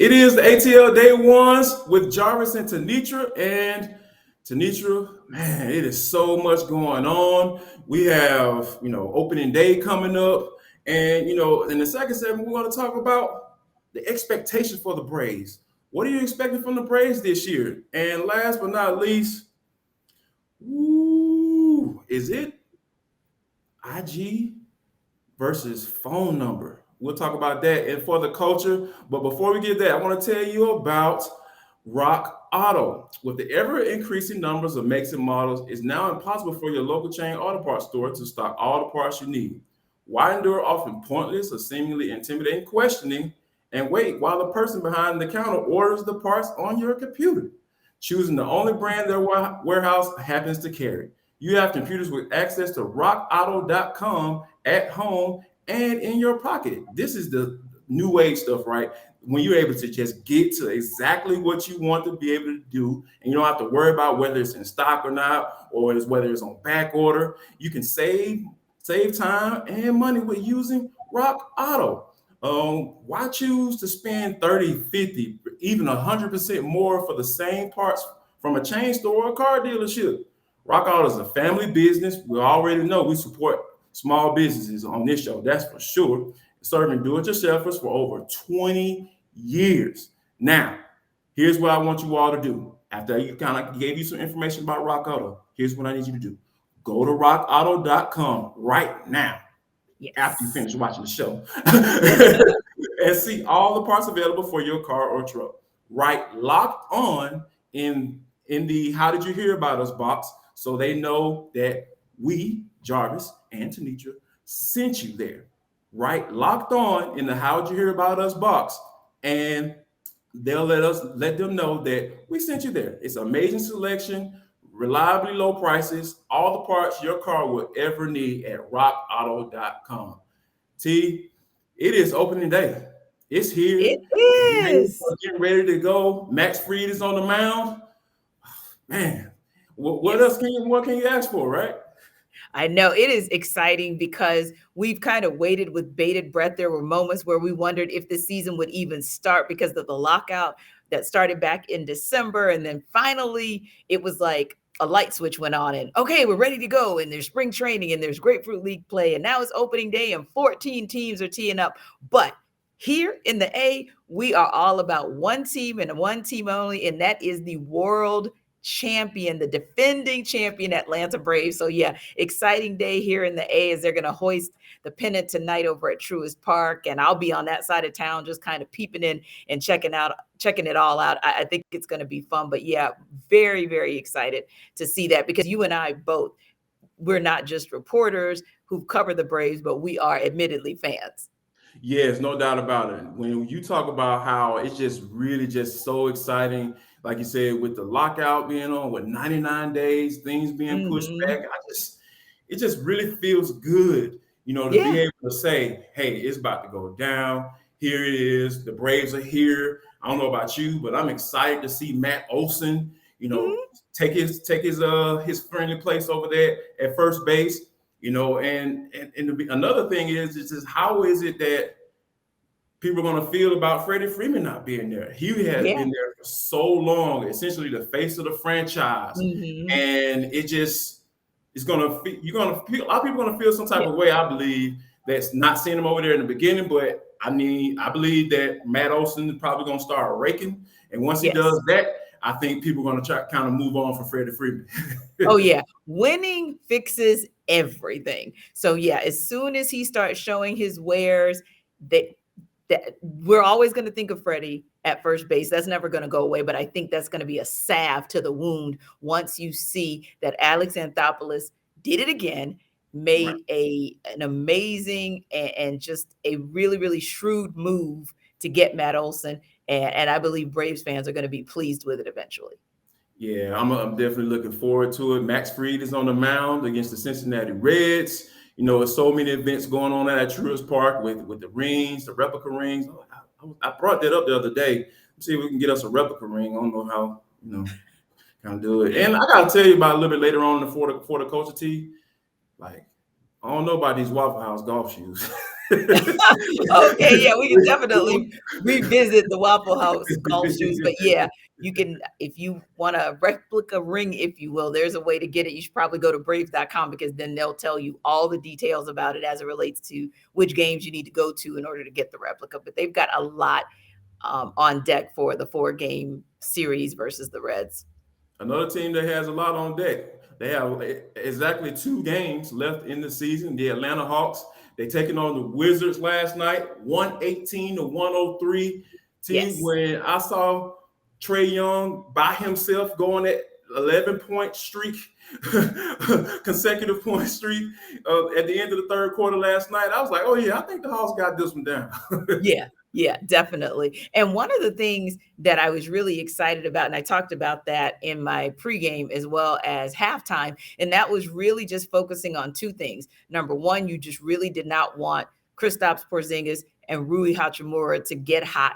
It is the ATL Day Ones with Jarvis and Tanitra. And Tanitra, man, it is so much going on. We have, opening day coming up. And, in the second segment, we're going to talk about the expectations for the Braves. What are you expecting from the Braves this year? And last but not least, is it IG versus phone number? We'll talk about that and for the culture. But before we get there, I want to tell you about Rock Auto. With the ever-increasing numbers of makes and models, it's now impossible for your local chain auto parts store to stock all the parts you need. Why endure often pointless or seemingly intimidating questioning and wait while the person behind the counter orders the parts on your computer, choosing the only brand their warehouse happens to carry? You have computers with access to rockauto.com at home and in your pocket. This is the new age stuff, right? When you're able to just get to exactly what you want to be able to do, and you don't have to worry about whether it's in stock or not, or whether it's on back order. You can save time and money with using Rock Auto. Why choose to spend 30, 50, even 100% more for the same parts from a chain store or car dealership? Rock Auto is a family business. We already know we support small businesses on this show, that's for sure. Serving do-it-yourselfers for over 20 years. Now, here's what I want you all to do. After I kind of gave you some information about Rock Auto, here's what I need you to do. Go to rockauto.com right now, after you finish watching the show, and see all the parts available for your car or truck. Right, locked on in the How Did You Hear About Us box, so they know that we, Jarvis and Tanitra, sent you there. Right, locked on in the How Did You Hear About Us box, and they'll let them know that we sent you there. It's amazing selection, reliably low prices, all the parts your car will ever need at rockauto.com. T, it is opening day. It's here. It is. Getting ready to go. Max Fried is on the mound. Man, what can you ask for, right? I know it is exciting because we've kind of waited with bated breath. There were moments where we wondered if the season would even start because of the lockout that started back in December. And then finally, it was like a light switch went on and, okay, we're ready to go. And there's spring training and there's Grapefruit League play. And now it's opening day and 14 teams are teeing up. But here in the A, we are all about one team and one team only, and that is the world champion, the defending champion Atlanta Braves. So yeah, exciting day here in the A as they're going to hoist the pennant tonight over at Truist Park. And I'll be on that side of town, just kind of peeping in and checking it all out. I think it's going to be fun, but yeah, very, very excited to see that because you and I both, we're not just reporters who cover the Braves, but we are admittedly fans. Yes, no doubt about it. When you talk about how it's just really just so exciting, like you said, with the lockout being on, with 99 days, things being pushed back, it just really feels good, to be able to say, hey, it's about to go down. Here it is. The Braves are here. I don't know about you, but I'm excited to see Matt Olson, take his friendly place over there at first base. And another thing is just how is it that people are going to feel about Freddie Freeman not being there? He has been there for so long, essentially the face of the franchise, and it's going to feel, a lot of people are going to feel some type of way. I believe that's not seeing him over there in the beginning, but I believe that Matt Olson is probably going to start raking, and once he does that, I think people are going to try kind of move on from Freddie Freeman. Oh, yeah. Winning fixes everything. So, yeah, as soon as he starts showing his wares, that we're always going to think of Freddie at first base. That's never going to go away. But I think that's going to be a salve to the wound once you see that Alex Anthopoulos did it again, made an amazing and just a really, really shrewd move to get Matt Olson. And I believe Braves fans are going to be pleased with it eventually. Yeah, I'm definitely looking forward to it. Max Fried is on the mound against the Cincinnati Reds. There's so many events going on at Truist Park with the rings, the replica rings. I brought that up the other day. Let's see if we can get us a replica ring. I don't know how, kind of do it. And I got to tell you about a little bit later on for the culture tee. Like, I don't know about these Waffle House golf shoes. Okay, yeah, we can definitely revisit the Waffle House golf shoes. But yeah, you can, if you want a replica ring, if you will, there's a way to get it. You should probably go to Braves.com because then they'll tell you all the details about it as it relates to which games you need to go to in order to get the replica. But they've got a lot on deck for the 4 game series versus the Reds. Another team that has a lot on deck. They have exactly 2 games left in the season. The Atlanta Hawks, they taking on the Wizards last night, 118 to 103. Team, Yes. when I saw Trae Young by himself going at 11-point streak, consecutive point streak at the end of the third quarter last night, I was like, oh yeah, I think the Hawks got this one down. Yeah, yeah, definitely. And one of the things that I was really excited about, and I talked about that in my pregame as well as halftime, and that was really just focusing on 2 things. Number one, you just really did not want Kristaps Porzingis and Rui Hachimura to get hot.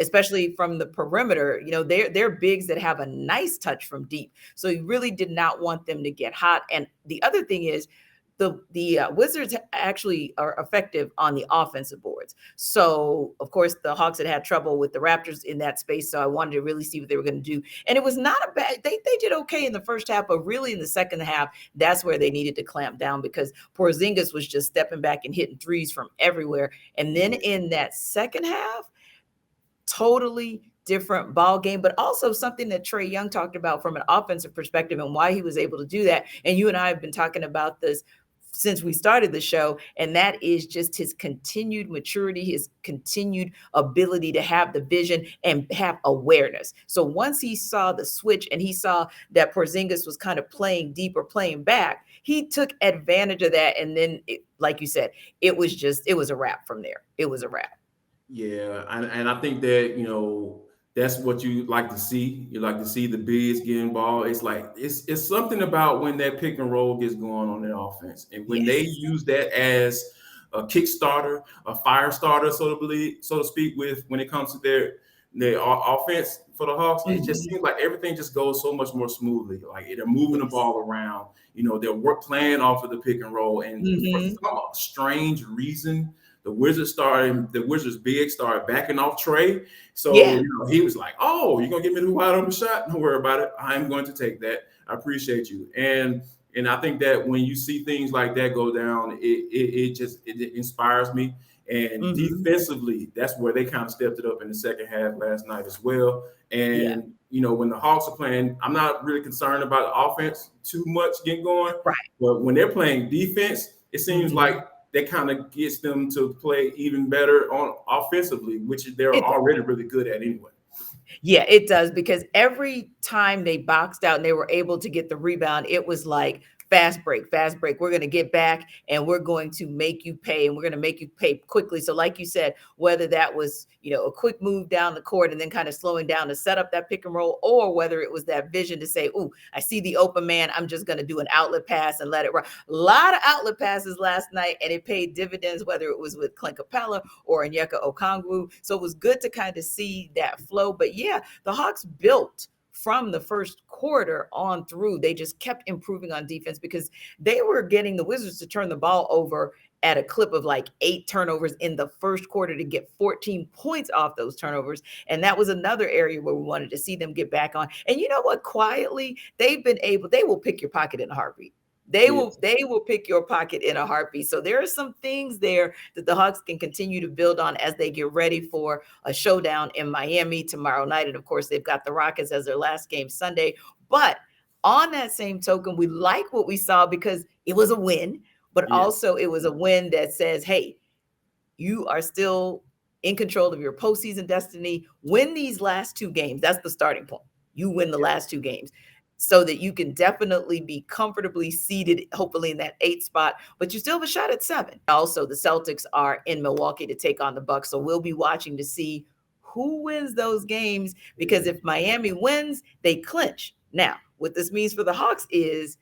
Especially from the perimeter, they're bigs that have a nice touch from deep. So you really did not want them to get hot. And the other thing is, the Wizards actually are effective on the offensive boards. So, of course, the Hawks had trouble with the Raptors in that space. So I wanted to really see what they were going to do. And it was not a bad, they did okay in the first half, but really in the second half, that's where they needed to clamp down because Porzingis was just stepping back and hitting threes from everywhere. And then in that second half, totally different ball game, but also something that Trae Young talked about from an offensive perspective and why he was able to do that. And you and I have been talking about this since we started the show, and that is just his continued maturity, his continued ability to have the vision and have awareness. So once he saw the switch and he saw that Porzingis was kind of playing deep or playing back, he took advantage of that. And then, like you said, it was a wrap from there. It was a wrap. Yeah, and I think that that's what you like to see. You like to see the bigs getting ball. It's like it's something about when that pick and roll gets going on the offense, and when they Yes. use that as a kickstarter, a fire starter, so to speak, with when it comes to their offense for the Hawks, it just Mhm. seems like everything just goes so much more smoothly. Like they're moving the Yes. ball around. They're work playing off of the pick and roll, and for Mhm. some strange reason the Wizards big started backing off Trae. So Yeah. he was like, "Oh, you're gonna give me the wide open shot? Don't worry about it. I'm going to take that. I appreciate you." And I think that when you see things like that go down, it inspires me. And Mhm. defensively, that's where they kind of stepped it up in the second half last night as well. Yeah. And when the Hawks are playing, I'm not really concerned about the offense too much getting going. Right. But when they're playing defense, it seems like Mhm. that kind of gets them to play even better on offensively, which they're It already really good at anyway. Yeah, it does because every time they boxed out and they were able to get the rebound, it was like fast break, fast break. We're going to get back and we're going to make you pay and we're going to make you pay quickly. So like you said, whether that was, a quick move down the court and then kind of slowing down to set up that pick and roll, or whether it was that vision to say, "Ooh, I see the open man. I'm just going to do an outlet pass and let it run." A lot of outlet passes last night and it paid dividends, whether it was with Clint Capella or Onyeka Okongwu. So it was good to kind of see that flow. But yeah, the Hawks built from the first quarter on through. They just kept improving on defense because they were getting the Wizards to turn the ball over at a clip of like 8 turnovers in the first quarter to get 14 points off those turnovers. And that was another area where we wanted to see them get back on. And you know what? Quietly, they will pick your pocket in a heartbeat. They Yeah. will pick your pocket in a heartbeat. So there are some things there that the Hawks can continue to build on as they get ready for a showdown in Miami tomorrow night. And of course, they've got the Rockets as their last game Sunday. But on that same token, we like what we saw because it was a win, but Yes. also it was a win that says, hey, you are still in control of your postseason destiny. Win these last 2 games. That's the starting point. You win the last 2 games so that you can definitely be comfortably seated, hopefully in that 8th spot, but you still have a shot at 7. Also, the Celtics are in Milwaukee to take on the Bucks. So we'll be watching to see who wins those games because if Miami wins, they clinch. Now, what this means for the Hawks is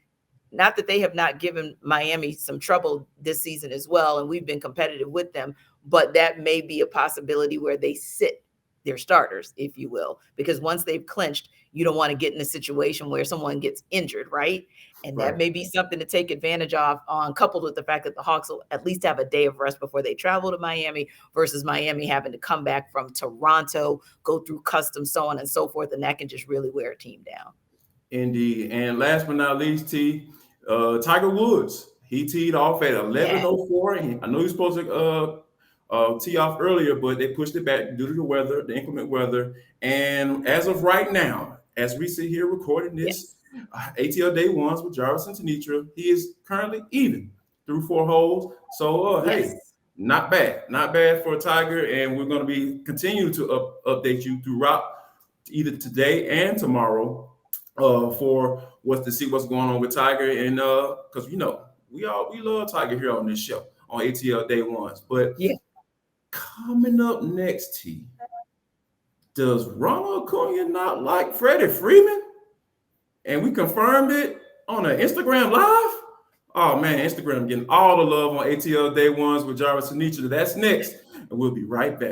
not that they have not given Miami some trouble this season as well, and we've been competitive with them, but that may be a possibility where they sit their starters, if you will, because once they've clinched, you don't want to get in a situation where someone gets injured, right? And that Right. may be something to take advantage of, coupled with the fact that the Hawks will at least have a day of rest before they travel to Miami versus Miami having to come back from Toronto, go through customs, so on and so forth. And that can just really wear a team down. Indeed. And last but not least, Tiger Woods. He teed off at Yeah. 11:04. I know he was supposed to tee off earlier, but they pushed it back due to the weather, the inclement weather. And as of right now, as we sit here recording this, Yes. ATL Day Ones with Jarvis and Tanitra, he is currently even through 4 holes. So, hey, Yes. not bad for Tiger. And we're going to be continuing to update you throughout either today and tomorrow for what's to see what's going on with Tiger, and because we love Tiger here on this show on ATL Day Ones. But Yeah. coming up next, T, does Ronald Acuna not like Freddie Freeman? And we confirmed it on an Instagram Live. Oh man, Instagram getting all the love on ATL Day Ones with Jarvis and Nietzsche. That's next, and we'll be right back.